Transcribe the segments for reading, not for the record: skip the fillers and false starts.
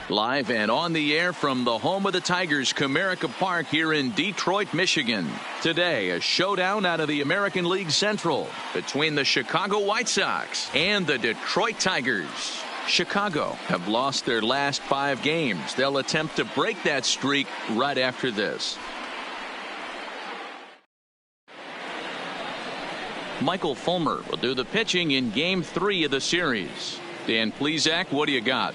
Live and on the air from the home of the Tigers, Comerica Park here in Detroit, Michigan. Today, a showdown out of the American League Central between the Chicago White Sox and the Detroit Tigers. Chicago have lost their last 5 games. They'll attempt to break that streak right after this. Michael Fulmer will do the pitching in Game 3 of the series. Dan Plesac, what do you got?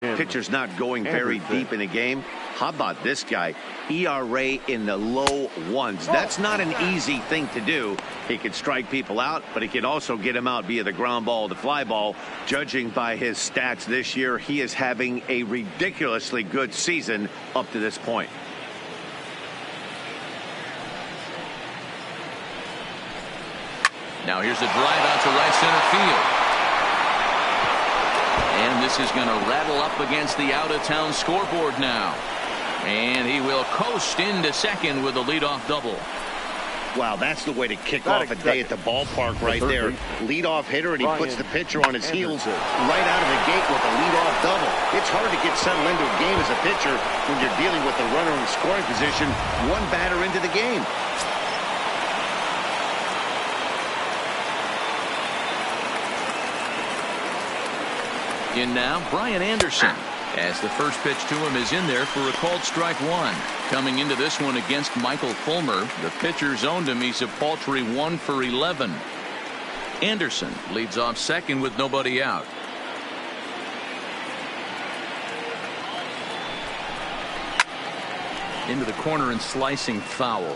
Pitcher's not going very deep in a game. How about this guy? ERA in the low 1s. That's not an easy thing to do. He can strike people out, but he can also get them out via the ground ball, the fly ball. Judging by his stats this year, he is having a ridiculously good season up to this point. Now here's a drive out to right center field. And this is going to rattle up against the out-of-town scoreboard now. And he will coast into second with a leadoff double. Wow, that's the way to kick off a day at the ballpark right there. Leadoff hitter, and he puts the pitcher on his heels right out of the gate with a leadoff double. It's hard to get settled into a game as a pitcher when you're dealing with a runner in scoring position, one batter into the game. In now, Brian Anderson, as the first pitch to him is in there for a called strike 1. Coming into this one against Michael Fulmer, the pitcher zoned him. He's a paltry 1 for 11. Anderson leads off second with nobody out. Into the corner and slicing foul.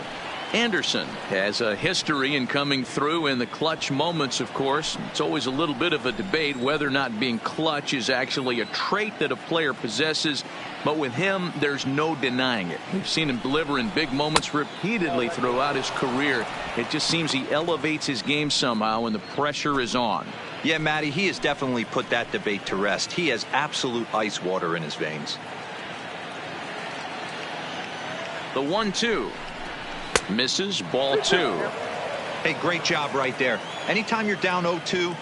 Anderson has a history in coming through in the clutch moments, of course. It's always a little bit of a debate whether or not being clutch is actually a trait that a player possesses. But with him, there's no denying it. We've seen him deliver in big moments repeatedly throughout his career. It just seems he elevates his game somehow when the pressure is on. Yeah, Matty, he has definitely put that debate to rest. He has absolute ice water in his veins. The 1-2. Misses, ball 2. Hey, great job right there. Anytime you're down 0-2,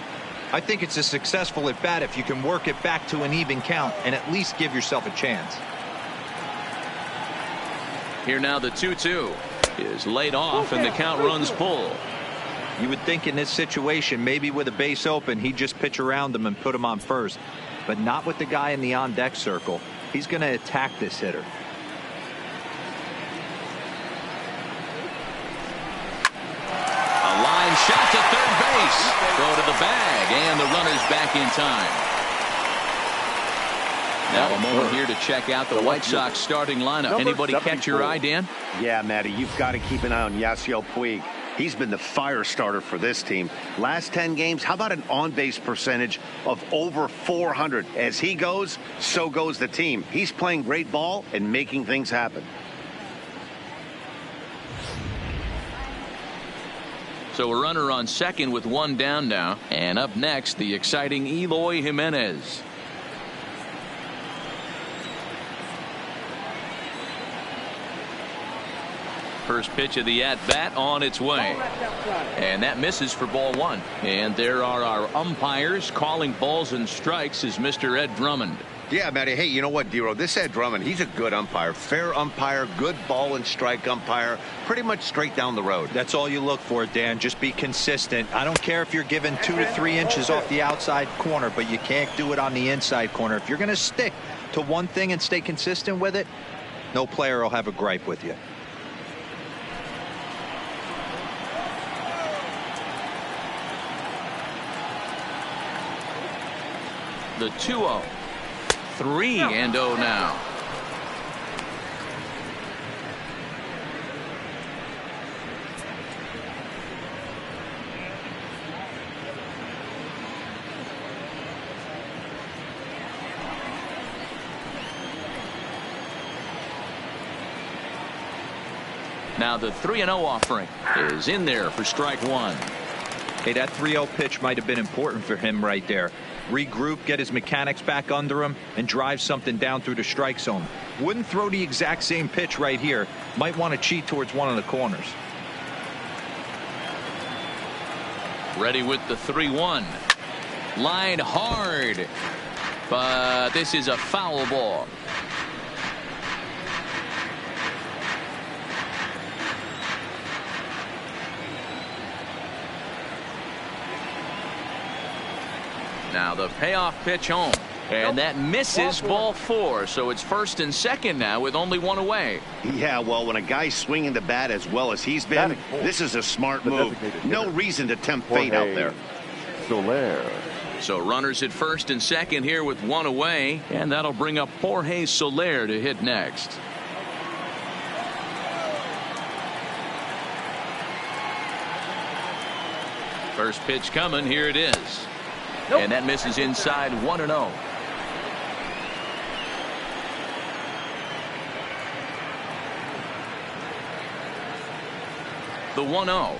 I think it's a successful at bat if you can work it back to an even count and at least give yourself a chance. Here now the 2-2 is laid off and the count runs full. You would think in this situation, maybe with a base open, he'd just pitch around him and put him on first, but not with the guy in the on deck circle. He's going to attack this hitter. Shot to third base. Throw to the bag, and the runner's back in time. Now a moment here to check out the White Sox starting lineup. Anybody catch your eye, Dan? Yeah, Matty, you've got to keep an eye on Yasiel Puig. He's been the fire starter for this team. Last 10 games, how about an on-base percentage of over 400? As he goes, so goes the team. He's playing great ball and making things happen. So a runner on second with 1 down now. And up next, the exciting Eloy Jimenez. First pitch of the at-bat on its way. And that misses for ball 1. And there are our umpires calling balls and strikes is Mr. Ed Drummond. Yeah, Matty. Hey, you know what, Dero? This Ed Drummond, he's a good umpire. Fair umpire, good ball and strike umpire. Pretty much straight down the road. That's all you look for, Dan. Just be consistent. I don't care if you're given 2 to 3 inches off the outside corner, but you can't do it on the inside corner. If you're going to stick to one thing and stay consistent with it, no player will have a gripe with you. The 2-0. 3-0 now. Now the 3-0 offering is in there for strike 1. Hey, that 3-0 pitch might have been important for him right there. Regroup, get his mechanics back under him, and drive something down through the strike zone. Wouldn't throw the exact same pitch right here. Might want to cheat towards one of the corners. Ready with the 3-1. Line hard. But this is a foul ball. Now the payoff pitch home. And that misses ball 4. So it's 1st and 2nd now with only 1 away. Yeah, well, when a guy's swinging the bat as well as he's been, this is a smart move. No reason to tempt fate out there. So runners at 1st and 2nd here with 1 away. And that'll bring up Jorge Soler to hit next. First pitch coming. Here it is. And that misses inside 1-0. The 1-0.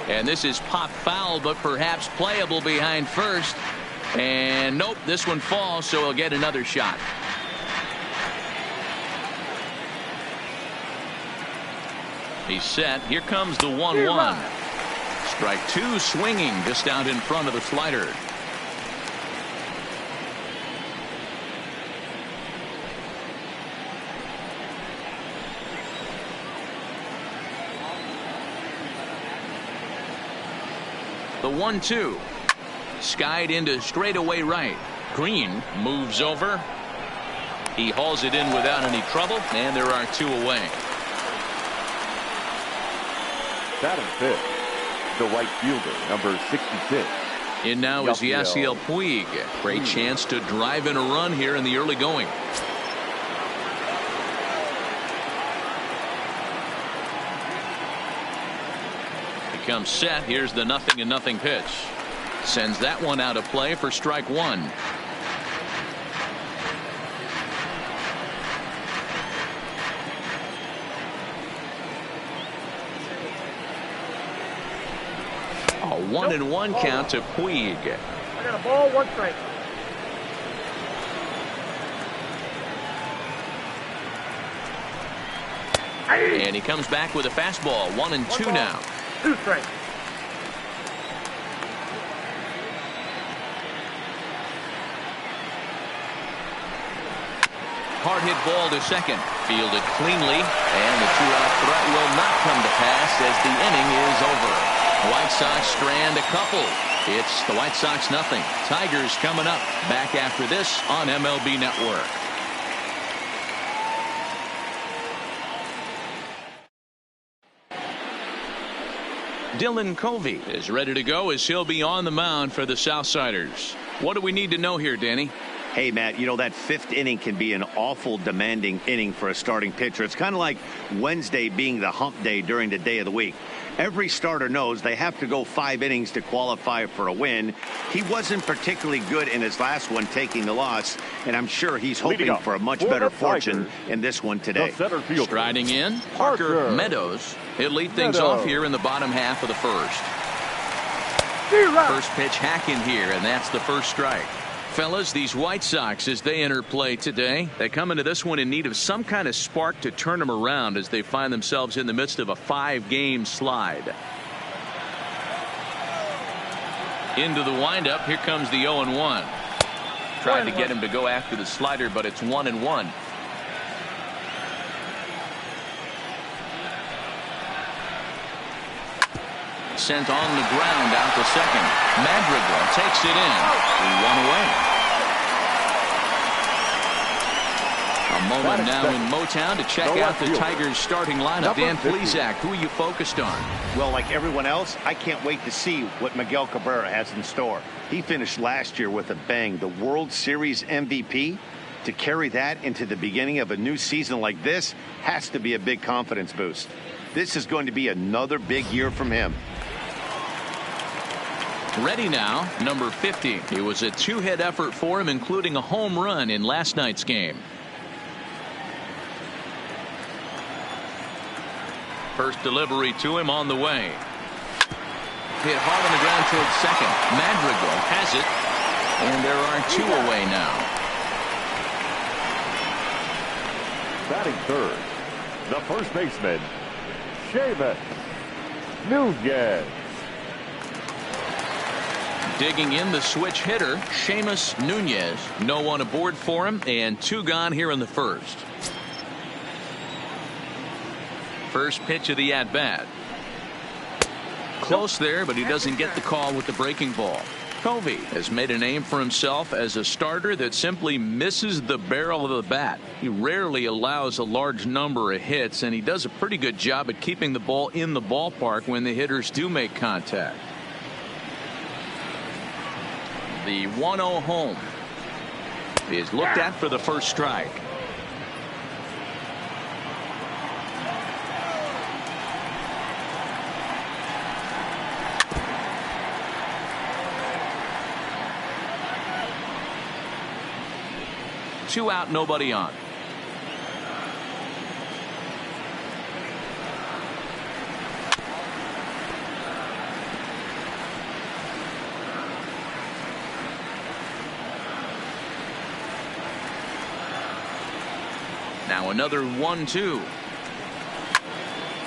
And this is pop foul, but perhaps playable behind first. And nope, this one falls, so he'll get another shot. He's set. Here comes the 1-1. Strike 2 swinging just out in front of the slider. The 1-2. Skied into straightaway right. Green moves over. He hauls it in without any trouble, and there are 2 away. Batting fifth, the right fielder, number 66. In now is Yasiel Puig. Great chance to drive in a run here in the early going. Comes set. Here's the 0-0 pitch. Sends that one out of play for strike 1. A 1-1 count to Puig. I got a ball, 1 strike. And he comes back with a fastball. 1-2 now. 2 strikes. Hard hit ball to second. Fielded cleanly. And the 2-out threat will not come to pass as the inning is over. White Sox strand a couple. It's the White Sox 0. Tigers coming up. Back after this on MLB Network. Dylan Covey is ready to go as he'll be on the mound for the Southsiders. What do we need to know here, Danny? Hey, Matt, you know that 5th inning can be an awful demanding inning for a starting pitcher. It's kind of like Wednesday being the hump day during the day of the week. Every starter knows they have to go 5 innings to qualify for a win. He wasn't particularly good in his last one, taking the loss, and I'm sure he's hoping for a much better fortune in this one today. Striding in, Parker Meadows. He'll lead things off here in the bottom half of the first. First pitch hacking here, and that's the first strike. Fellas, these White Sox, as they enter play today, they come into this one in need of some kind of spark to turn them around as they find themselves in the midst of a 5-game slide. Into the windup. Here comes the 0-1. Tried to get him to go after the slider, but it's 1-1. Sent on the ground out to second. Madrigal takes it in. 1 away. A moment now in Motown to check out the Tigers starting lineup. Dan Plesac, who are you focused on? Well, like everyone else, I can't wait to see what Miguel Cabrera has in store. He finished last year with a bang, the World Series MVP. To carry that into the beginning of a new season like this has to be a big confidence boost. This is going to be another big year from him. Ready now, number 50. It was a 2-hit effort for him, including a home run in last night's game. First delivery to him on the way. Hit hard on the ground towards second. Madrigal has it, and there are 2 away now. Batting third, the first baseman, Seamus Nunez. Digging in the switch hitter, Seamus Nunez. No one aboard for him, and 2 gone here in the first. First pitch of the at-bat. Close there, but he doesn't get the call with the breaking ball. Covey has made a name for himself as a starter that simply misses the barrel of the bat. He rarely allows a large number of hits, and he does a pretty good job at keeping the ball in the ballpark when the hitters do make contact. The 1-0 home is looked at for the first strike. Two out, nobody on. Now another 1-2.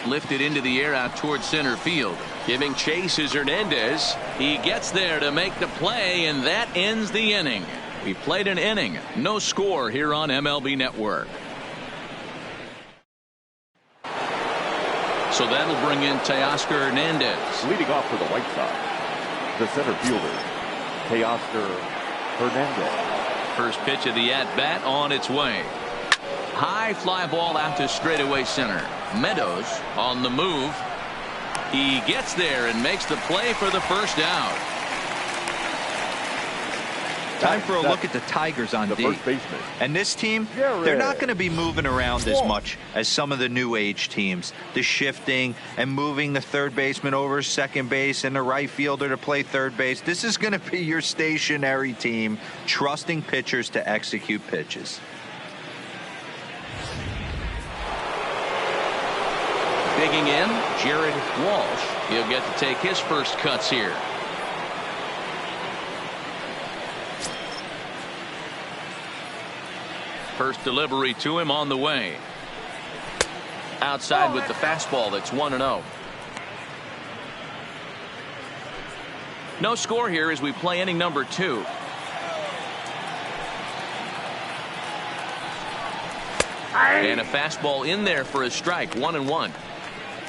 Lifted into the air out towards center field. Giving chase is Hernandez. He gets there to make the play, and that ends the inning. We played an inning. No score here on MLB Network. So that'll bring in Teoscar Hernandez. Leading off for the White Sox, the center fielder, Teoscar Hernandez. First pitch of the at-bat on its way. High fly ball out to straightaway center. Meadows on the move. He gets there and makes the play for the first out. Time for a look at the Tigers on D. First baseman. And this team, they're not going to be moving around as much as some of the new age teams. The shifting and moving the third baseman over second base and the right fielder to play third base. This is going to be your stationary team, trusting pitchers to execute pitches. Digging in, Jared Walsh. He'll get to take his first cuts here. First delivery to him on the way. Outside with the fastball. That's 1-0. No score here as we play inning number 2. And a fastball in there for a strike. 1-1.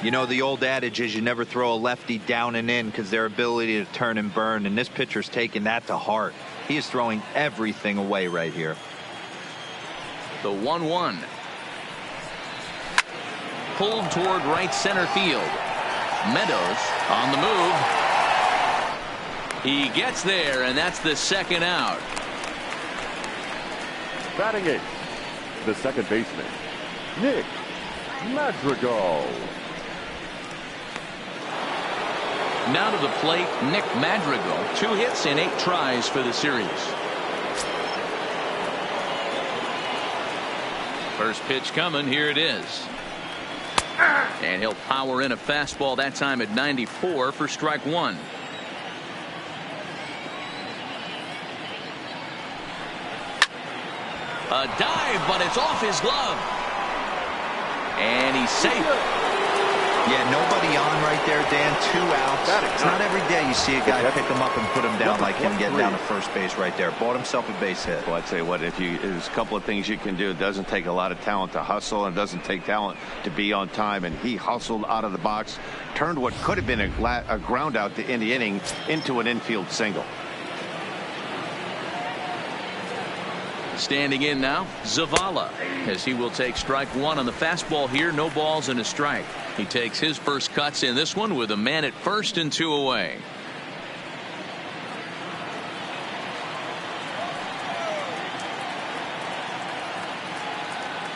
You know, the old adage is you never throw a lefty down and in because their ability to turn and burn, and this pitcher's taking that to heart. He is throwing everything away right here. The 1-1. Pulled toward right center field. Meadows on the move. He gets there, and that's the second out. Batting eighth, the second baseman, Nick Madrigal. Now to the plate, Nick Madrigal. 2 hits in 8 tries for the series. First pitch coming. Here it is. And he'll power in a fastball that time at 94 for strike 1. A dive, but it's off his glove. And he's safe. Yeah, nobody on right there, Dan. 2 outs. It's not every day you see a guy pick him up and put him down like him getting down to first base right there. Bought himself a base hit. Well, I'd say what, there's a couple of things you can do. It doesn't take a lot of talent to hustle, and it doesn't take talent to be on time. And he hustled out of the box, turned what could have been a ground out in the inning into an infield single. Standing in now, Zavala, as he will take strike 1 on the fastball here. No balls and a strike. He takes his first cuts in this one with a man at first and 2 away.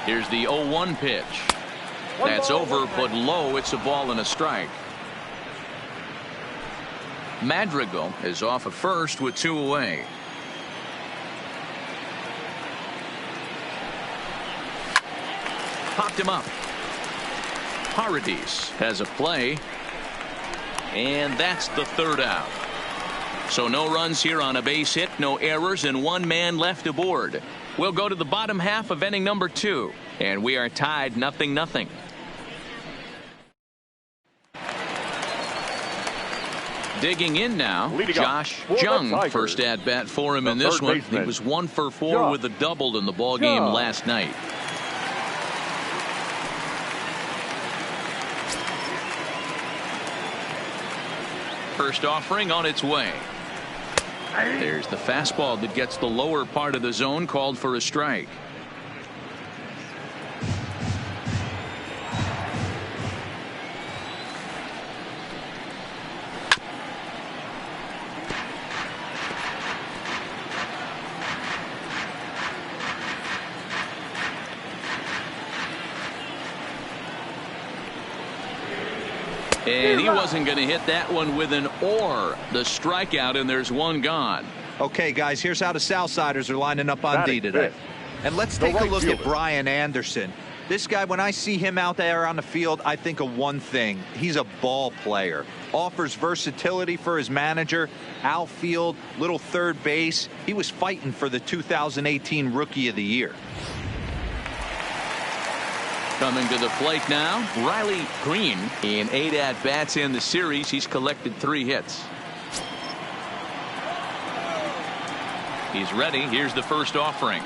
Here's the 0-1 pitch. That's over, but low. It's a ball and a strike. Madrigal is off at first with 2 away. Popped him up. Paradis has a play. And that's the 3rd out. So no runs here on a base hit, no errors, and 1 man left aboard. We'll go to the bottom half of inning number 2. And we are tied 0-0. Digging in now, Leading Josh up for the Jung. Tigers, First at bat for him the in this third one. baseman, He was 1 for 4 Jung. with a double in the ball game Jung. last night. First offering on its way. There's the fastball that gets the lower part of the zone, called for a strike. And he wasn't going to hit that one with an or. The strikeout, and there's one gone. Okay, guys, here's how the Southsiders are lining up on Batting D today. fifth, And let's the take a right look at fielder. Brian Anderson. This guy, when I see him out there on the field, I think of one thing. He's a ball player. Offers versatility for his manager. Outfield, little third base. He was fighting for the 2018 Rookie of the Year. Coming to the plate now, Riley Green. In 8 at-bats in the series, he's collected 3 hits. He's ready. Here's the first offering.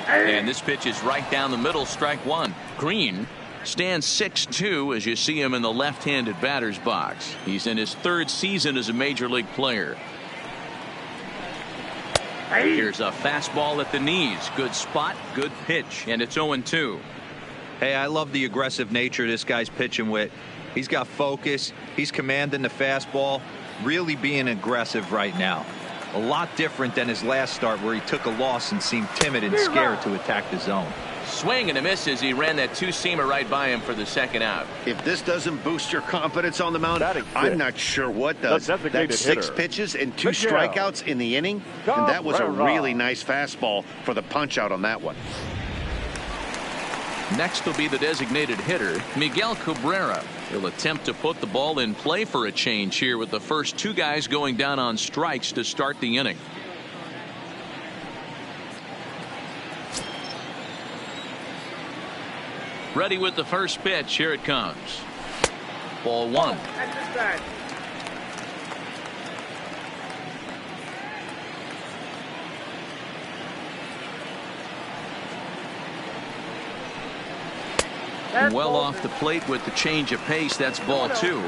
And this pitch is right down the middle, strike 1. Green stands 6'2" as you see him in the left-handed batter's box. He's in his 3rd season as a major league player. Here's a fastball at the knees. Good spot, good pitch, and it's 0-2. Hey, I love the aggressive nature this guy's pitching with. He's got focus. He's commanding the fastball. Really being aggressive right now. A lot different than his last start where he took a loss and seemed timid and scared to attack the zone. Swing and a miss as he ran that two-seamer right by him for the second out. If this doesn't boost your confidence on the mound, Batting I'm fifth, not sure what does. the designated That's 6 hitter, pitches and 2 Miguel. strikeouts in the inning, and that was a Cabrera. really nice fastball for the punch-out on that one. Next will be the designated hitter, Miguel Cabrera. He'll attempt to put the ball in play for a change here with the first 2 guys going down on strikes to start the inning. Ready with the first pitch. Here it comes. Ball 1. Well off the plate with the change of pace. That's ball 2.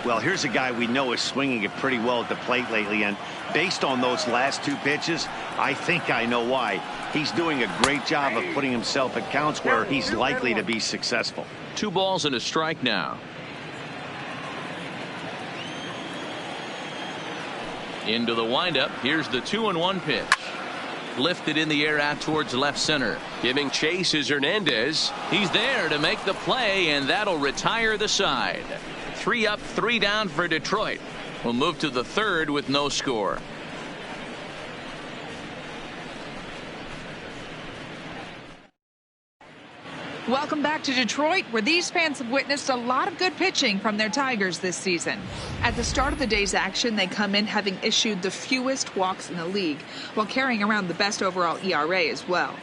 Well, here's a guy we know is swinging it pretty well at the plate lately, and based on those last 2 pitches, I think I know why. He's doing a great job of putting himself at counts where he's likely to be successful. 2 balls and a strike now. Into the windup. Here's the 2-1 pitch. Lifted in the air out towards left center. Giving chase is Hernandez. He's there to make the play, and that'll retire the side. 3 up, 3 down for Detroit. We'll move to the 3rd with no score. Welcome back to Detroit, where these fans have witnessed a lot of good pitching from their Tigers this season. At the start of the day's action, they come in having issued the fewest walks in the league, while carrying around the best overall ERA as well.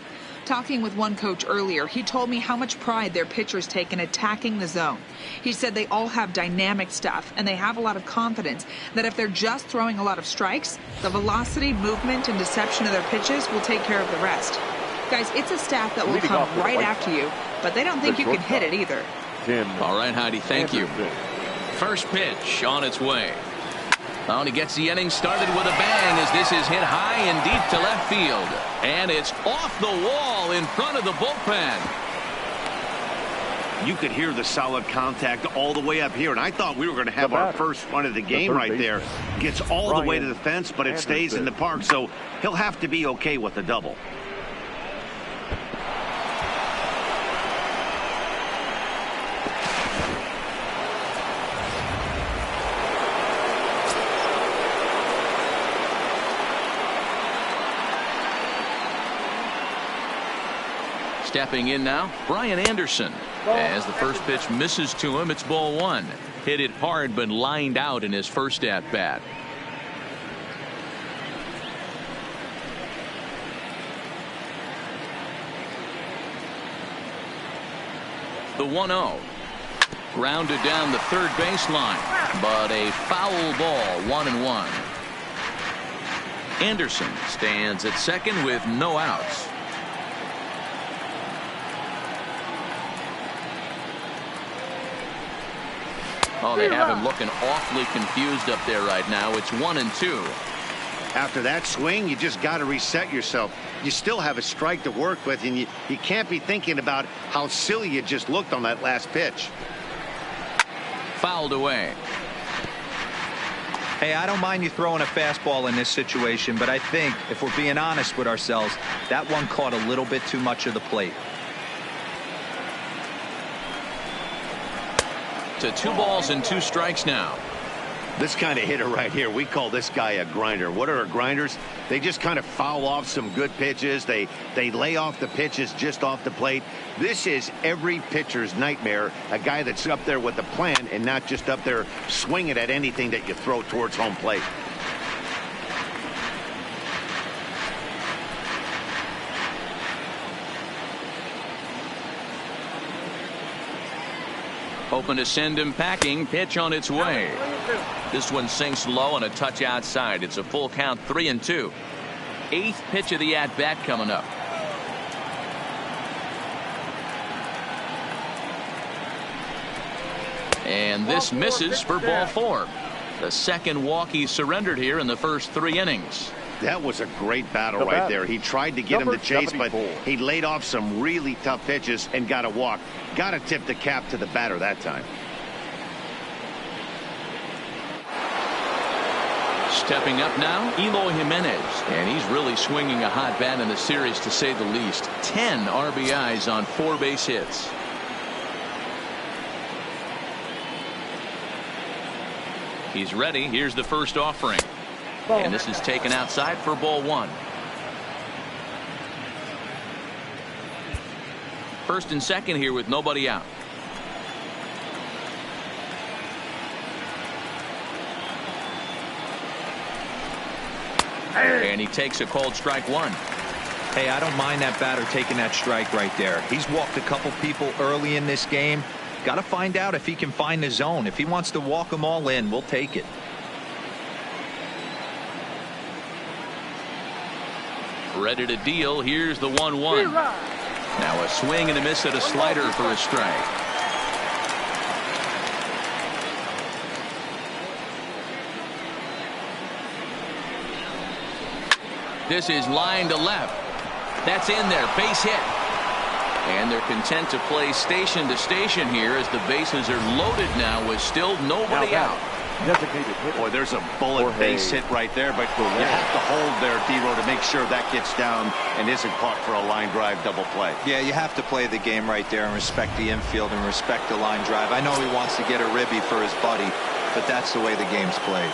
Talking with one coach earlier, he told me how much pride their pitchers take in attacking the zone. He said they all have dynamic stuff, and they have a lot of confidence that if they're just throwing a lot of strikes, the velocity, movement, and deception of their pitches will take care of the rest. Guys, it's a staff that will Leading come off the right white after you, but they don't think you can hit it either. All right, Heidi, thank you. First pitch on its way. Oh, and he gets the inning started with a bang as this is hit high and deep to left field. And it's off the wall in front of the bullpen. You could hear the solid contact all the way up here, and I thought we were going to have our first run of the game right there. Gets all the way to the fence, but it stays in the park, so he'll have to be okay with the double. Stepping in now, Brian Anderson. As the first pitch misses to him, it's ball 1. Hit it hard, but lined out in his first at-bat. The 1-0. Grounded down the third baseline, but a foul ball, 1-1. Anderson stands at second with no outs. Oh, they have him looking awfully confused up there right now. It's 1-2. After that swing, you just got to reset yourself. You still have a strike to work with, and you can't be thinking about how silly you just looked on that last pitch. Fouled away. Hey, I don't mind you throwing a fastball in this situation, but I think if we're being honest with ourselves, that one caught a little bit too much of the plate. To 2 balls and 2 strikes now. This kind of hitter right here, we call this guy a grinder. What are grinders? They just kind of foul off some good pitches. They lay off the pitches just off the plate. This is every pitcher's nightmare, a guy that's up there with a plan and not just up there swinging at anything that you throw towards home plate. Hoping to send him packing. Pitch on its way. This one sinks low and a touch outside. It's a full count, 3-2. 8th pitch of the at-bat coming up. And this misses for ball 4. The second walk he surrendered here in the first 3 innings. That was a great battle right there. He tried to get him to chase, but he laid off some really tough pitches and got a walk. Got to tip the cap to the batter that time. Stepping up now, Eloy Jimenez, and he's really swinging a hot bat in the series, to say the least. 10 RBIs on 4 base hits. He's ready. Here's the first offering. And this is taken outside for ball 1. First and second here with nobody out. And he takes a called strike 1. Hey, I don't mind that batter taking that strike right there. He's walked a couple people early in this game. Got to find out if he can find the zone. If he wants to walk them all in, we'll take it. Ready to deal. Here's the 1-1. Now a swing and a miss at a slider for a strike. This is line to left. That's in there. Base hit. And they're content to play station to station here as the bases are loaded now with still nobody out. Boy, there's a bullet base hit right there, but you have to hold there, D-Row, to make sure that gets down and isn't caught for a line drive double play. Yeah, you have to play the game right there and respect the infield and respect the line drive. I know he wants to get a ribby for his buddy, but that's the way the game's played.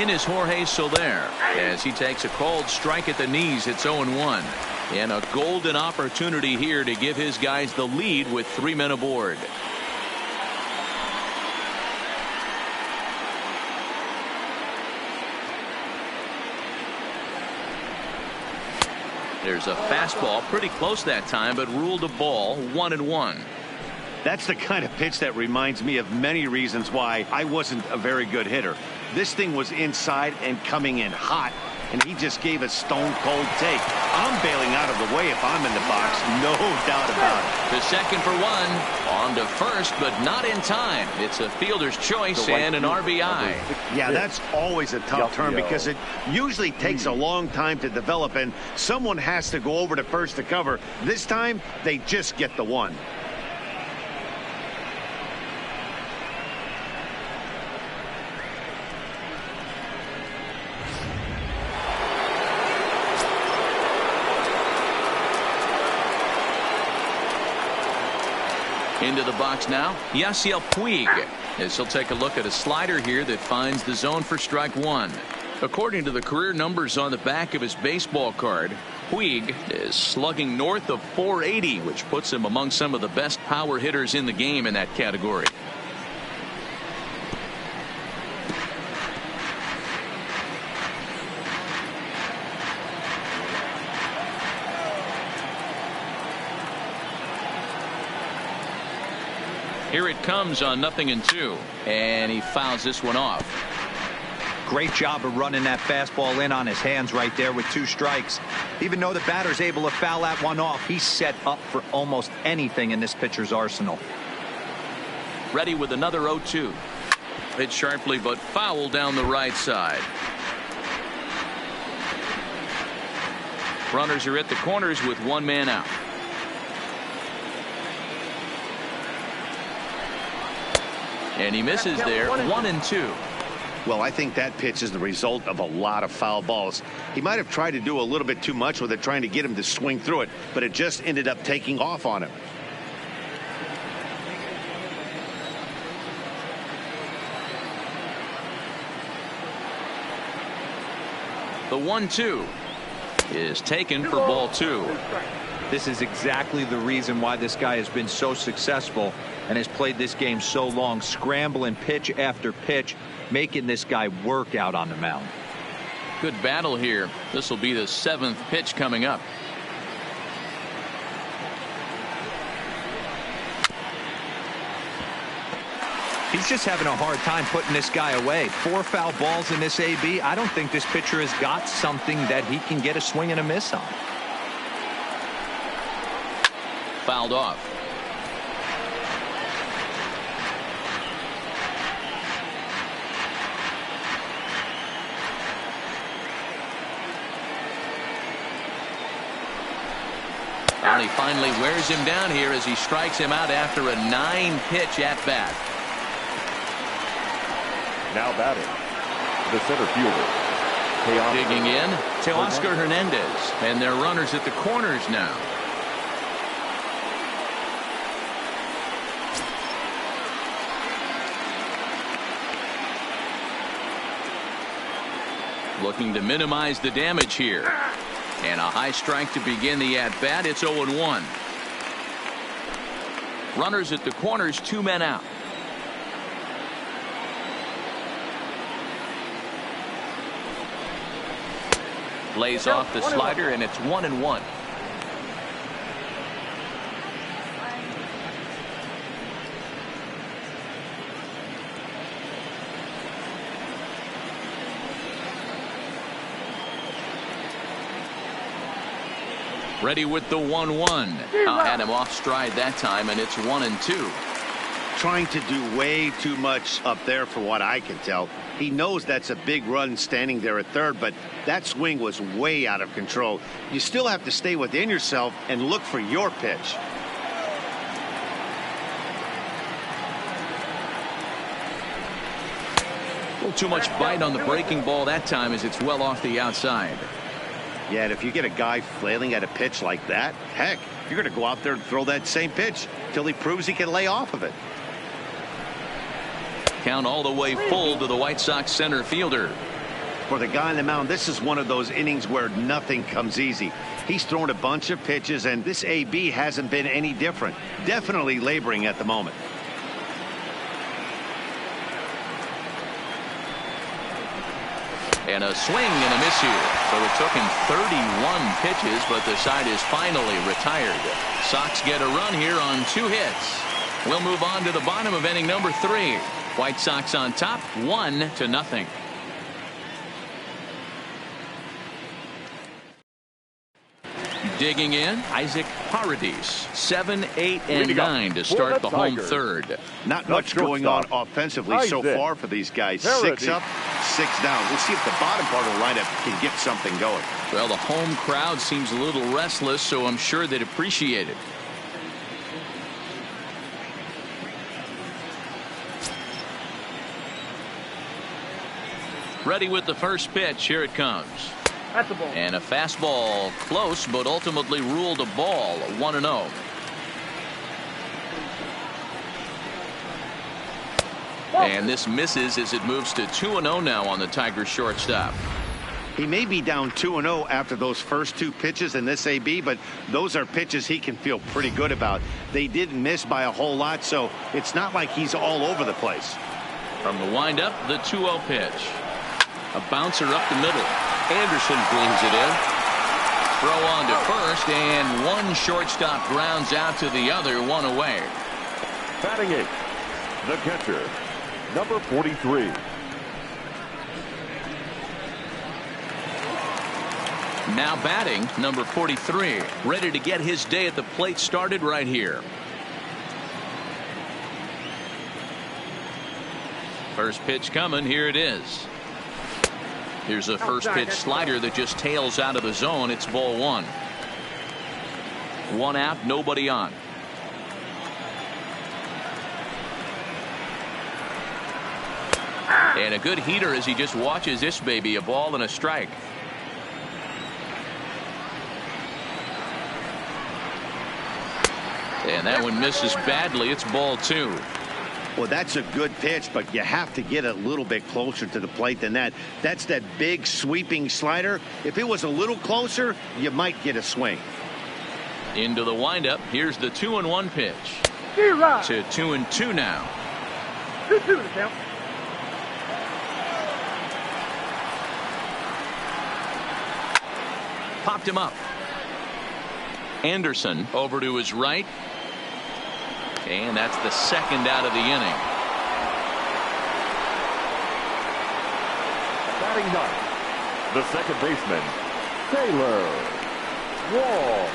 In is Jorge Soler as he takes a called strike at the knees. It's 0-1. And a golden opportunity here to give his guys the lead with 3 men aboard. There's a fastball pretty close that time, but ruled a ball. 1-1. That's the kind of pitch that reminds me of many reasons why I wasn't a very good hitter. This thing was inside and coming in hot, and he just gave a stone-cold take. I'm bailing out of the way if I'm in the box, no doubt about it. To second for 1. On to first, but not in time. It's a fielder's choice and an RBI. Yeah, that's always a tough term because it usually takes a long time to develop, and someone has to go over to first to cover. This time, they just get the 1. Into the box now, Yasiel Puig, as he'll take a look at a slider here that finds the zone for strike 1. According to the career numbers on the back of his baseball card, Puig is slugging north of 480, which puts him among some of the best power hitters in the game in that category. Here it comes on 0-2, and he fouls this one off. Great job of running that fastball in on his hands right there with 2 strikes. Even though the batter's able to foul that one off, he's set up for almost anything in this pitcher's arsenal. Ready with another 0-2. Hit sharply but foul down the right side. Runners are at the corners with 1 man out. And he misses there. 1-2. Well, I think that pitch is the result of a lot of foul balls. He might have tried to do a little bit too much with it, trying to get him to swing through it, but it just ended up taking off on him. The 1-2 is taken for ball 2. This is exactly the reason why this guy has been so successful and has played this game so long, scrambling pitch after pitch, making this guy work out on the mound. Good battle here. This will be the 7th pitch coming up. He's just having a hard time putting this guy away. 4 foul balls in this AB. I don't think this pitcher has got something that he can get a swing and a miss on. Fouled off. And he finally wears him down here as he strikes him out after a 9-pitch at bat. Now batting, the center fielder. Digging in, Teoscar Hernandez, and their runners at the corners now. Looking to minimize the damage here. And a high strike to begin the at-bat. It's 0-1. Runners at the corners, 2 men out. Lays off the slider, and it's 1-1. Ready with the 1-1. Had him off stride that time, and it's 1-2. Trying to do way too much up there for what I can tell. He knows that's a big run standing there at third, but that swing was way out of control. You still have to stay within yourself and look for your pitch. A little too much bite on the breaking ball that time as it's well off the outside. Yeah, and if you get a guy flailing at a pitch like that, heck, you're going to go out there and throw that same pitch till he proves he can lay off of it. Count all the way full to the White Sox center fielder. For the guy on the mound, this is one of those innings where nothing comes easy. He's thrown a bunch of pitches, and this AB hasn't been any different. Definitely laboring at the moment. And a swing and a miss here. So it took him 31 pitches, but the side is finally retired. Sox get a run here on 2 hits. We'll move on to the bottom of inning number 3. White Sox on top, 1-0. Digging in, Isaac Paradis. 7, 8, and 9 to start the home third. Not much going on offensively so far for these guys. 6 up, 6 down. We'll see if the bottom part of the lineup can get something going. Well, the home crowd seems a little restless, so I'm sure they'd appreciate it. Ready with the first pitch. Here it comes. That's a ball. And a fastball close, but ultimately ruled a ball. 1-0. And this misses as it moves to 2-0 now on the Tigers shortstop. He may be down 2-0 after those first 2 pitches in this AB, but those are pitches he can feel pretty good about. They didn't miss by a whole lot, so it's not like he's all over the place. From the windup, the 2-0 pitch. A bouncer up the middle. Anderson brings it in. Throw on to first, and one shortstop grounds out to the other, 1 away. Batting 8, The catcher, number 43. Now batting, number 43. Ready to get his day at the plate started right here. First pitch coming. Here it is. Here's a first pitch slider that just tails out of the zone. It's ball one. One out, nobody on. And a good heater as he just watches this baby. A ball and a strike. And that one misses badly. It's ball two. Well, that's a good pitch, but you have to get a little bit closer to the plate than that. That's that big sweeping slider. If it was a little closer, you might get a swing. Into the windup. Here's the 2-1 pitch. To 2-2 now. 2-2 to count. Popped him up. Anderson over to his right. And that's the second out of the inning. Batting ninth, the second baseman, Taylor Walsh.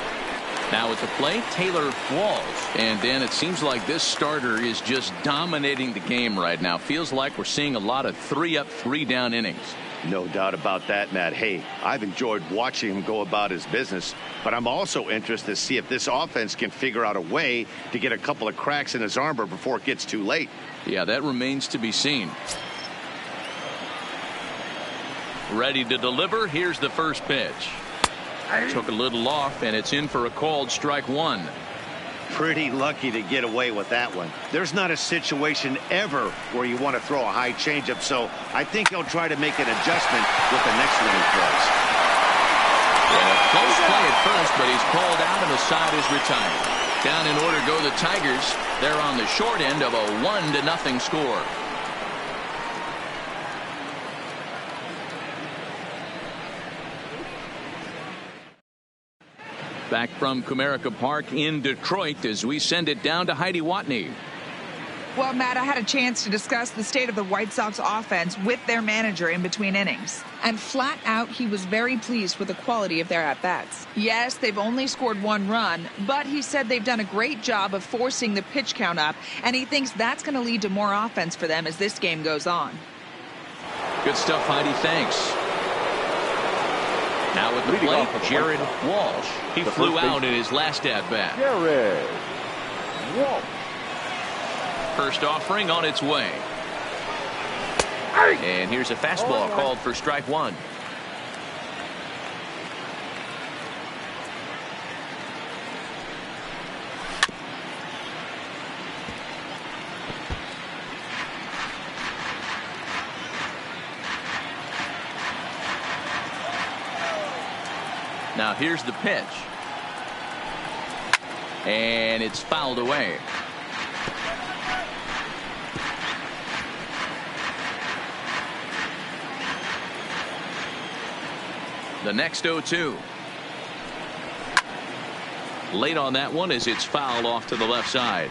Now at the plate, Taylor Walsh. And Dan, it seems like this starter is just dominating the game right now. Feels like we're seeing a lot of 3-up, 3-down innings. No doubt about that, Matt. Hey, I've enjoyed watching him go about his business, but I'm also interested to see if this offense can figure out a way to get a couple of cracks in his armor before it gets too late. Yeah, that remains to be seen. Ready to deliver. Here's the first pitch. Took a little off, and it's in for a called strike one. Pretty lucky to get away with that one. There's not a situation ever where you want to throw a high changeup, so I think he'll try to make an adjustment with the next one he throws. Yeah, close play at first, but he's called out and the side is retired. Down in order go the Tigers. They're on the short end of a 1-0 score. Back from Comerica Park in Detroit as we send it down to Heidi Watney. Well, Matt, I had a chance to discuss the state of the White Sox offense with their manager in between innings. And flat out, he was very pleased with the quality of their at-bats. Yes, they've only scored one run, but he said they've done a great job of forcing the pitch count up, and he thinks that's going to lead to more offense for them as this game goes on. Good stuff, Heidi. Thanks. Now at the plate, Jared Walsh. He flew out in his last at-bat. Jared Walsh. First offering on its way. And here's a fastball called for strike one. Now here's the pitch. And it's fouled away. The next 0-2. Late on that one as it's fouled off to the left side.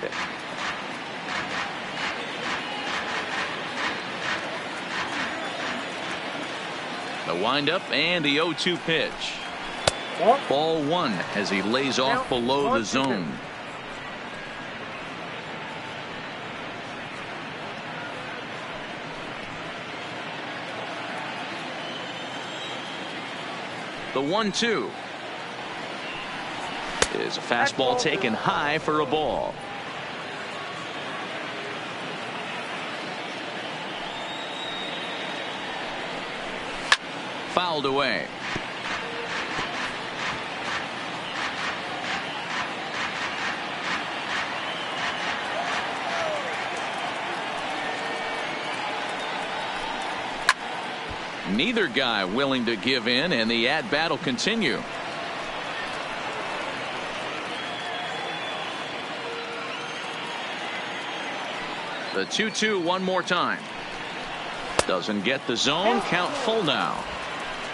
The windup and the 0-2 pitch. Ball one as he lays off below the zone. The 1-2 is a fastball taken high for a ball. Fouled away. Neither guy willing to give in, and the at-bat will continue. The 2-2 one more time. Doesn't get the zone. Count full now.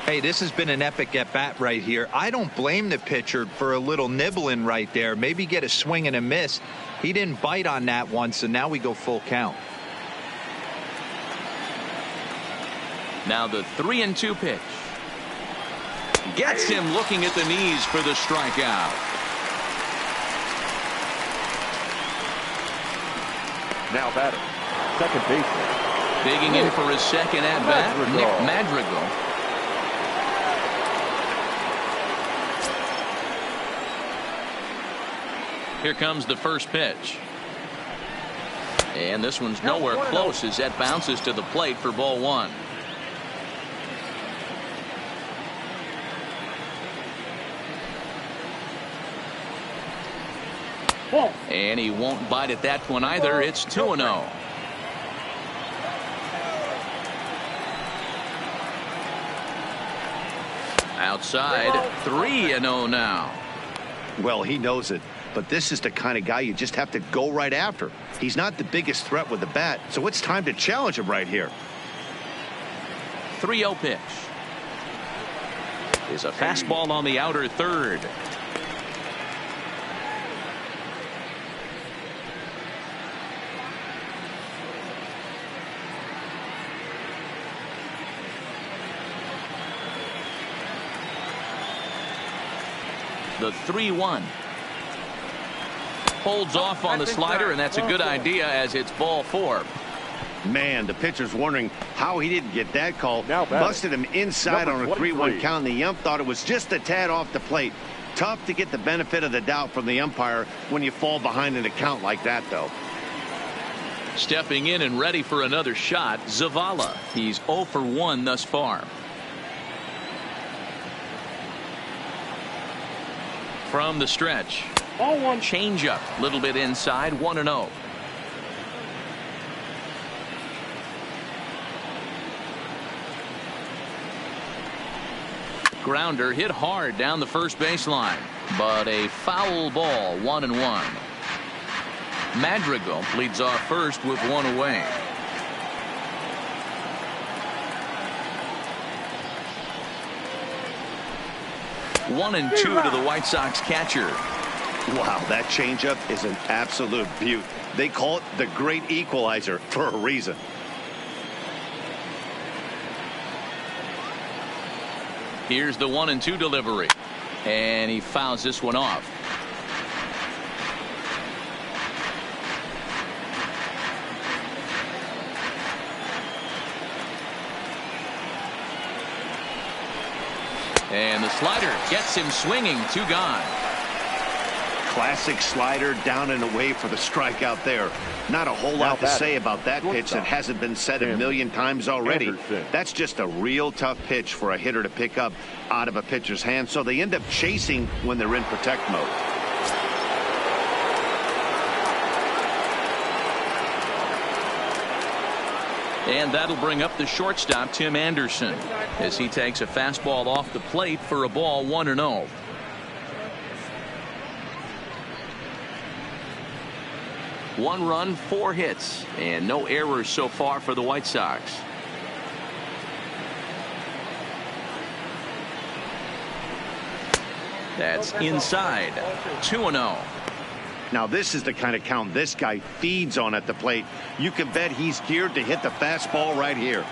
Hey, this has been an epic at-bat right here. I don't blame the pitcher for a little nibbling right there. Maybe get a swing and a miss. He didn't bite on that one, so now we go full count. Now the 3-2 pitch. Gets him looking at the knees for the strikeout. Now batter, second baseman. Digging in for his second at-bat, Nick Madrigal. Here comes the first pitch. And this one's nowhere close as that bounces to the plate for ball one. And he won't bite at that one either. It's 2-0. Outside, 3-0 now. Well, he knows it, but this is the kind of guy you just have to go right after. He's not the biggest threat with the bat, so it's time to challenge him right here. 3-0 pitch. Is a fastball on the outer third. The 3-1. Holds off on the slider, and that's a good idea as it's ball four. Man, the pitcher's wondering how he didn't get that call. Now Busted him inside on a 3-1 count, and the ump thought it was just a tad off the plate. Tough to get the benefit of the doubt from the umpire when you fall behind in a count like that, though. Stepping in and ready for another shot, Zavala. He's 0 for 1 thus far. From the stretch. Ball one. Changeup, a little bit inside, 1-0. Grounder hit hard down the first baseline, but a foul ball, 1-1. Madrigal leads off first with one away. One and two to the White Sox catcher. Wow, that changeup is an absolute beaut. They call it the great equalizer for a reason. Here's the 1-2 delivery, and he fouls this one off. And the slider gets him swinging. 2 gone. Classic slider down and away for the strikeout there. Not a whole lot to say about that pitch that hasn't been said a million times already. That's just a real tough pitch for a hitter to pick up out of a pitcher's hand, so they end up chasing when they're in protect mode. And that'll bring up the shortstop, Tim Anderson, as he takes a fastball off the plate for a ball, 1-0. One run, 4 hits, and no errors so far for the White Sox. That's inside. 2-0. Now this is the kind of count this guy feeds on at the plate. You can bet he's geared to hit the fastball right here.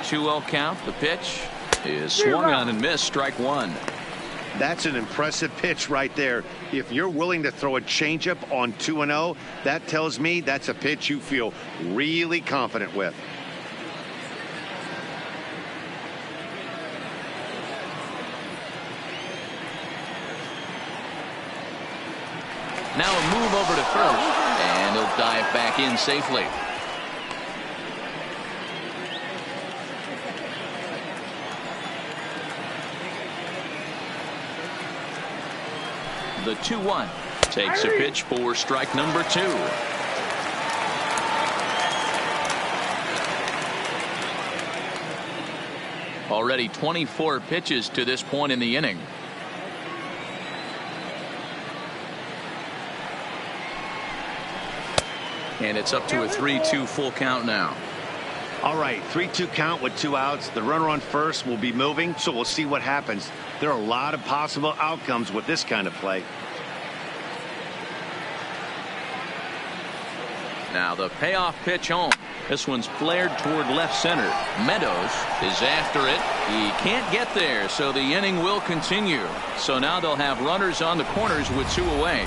2-0 count. The pitch is swung on and missed. Strike one. That's an impressive pitch right there. If you're willing to throw a changeup on 2-0, that tells me that's a pitch you feel really confident with. Now a move over to first, and he'll dive back in safely. The 2-1 takes a pitch for strike number 2. Already 24 pitches to this point in the inning. And it's up to a 3-2 full count now. All right, 3-2 count with 2 outs. The runner on first will be moving, so we'll see what happens. There are a lot of possible outcomes with this kind of play. Now the payoff pitch home. This one's flared toward left center. Meadows is after it. He can't get there, so the inning will continue. So now they'll have runners on the corners with 2 away.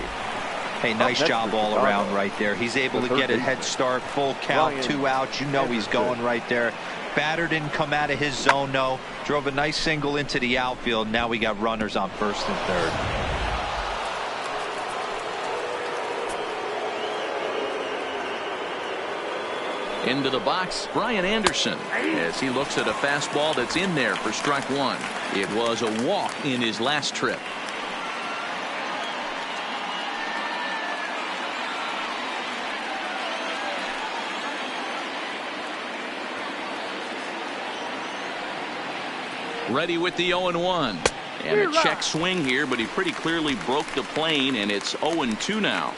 Hey, nice job all around right there. He's able to get a head start, full count, 2 outs. You know he's going right there. Batter didn't come out of his zone, no. Drove a nice single into the outfield. Now we got runners on first and third. Into the box, Brian Anderson, as he looks at a fastball that's in there for strike 1. It was a walk in his last trip. Ready with the 0-1. And a check swing here, but he pretty clearly broke the plane, and it's 0-2 now.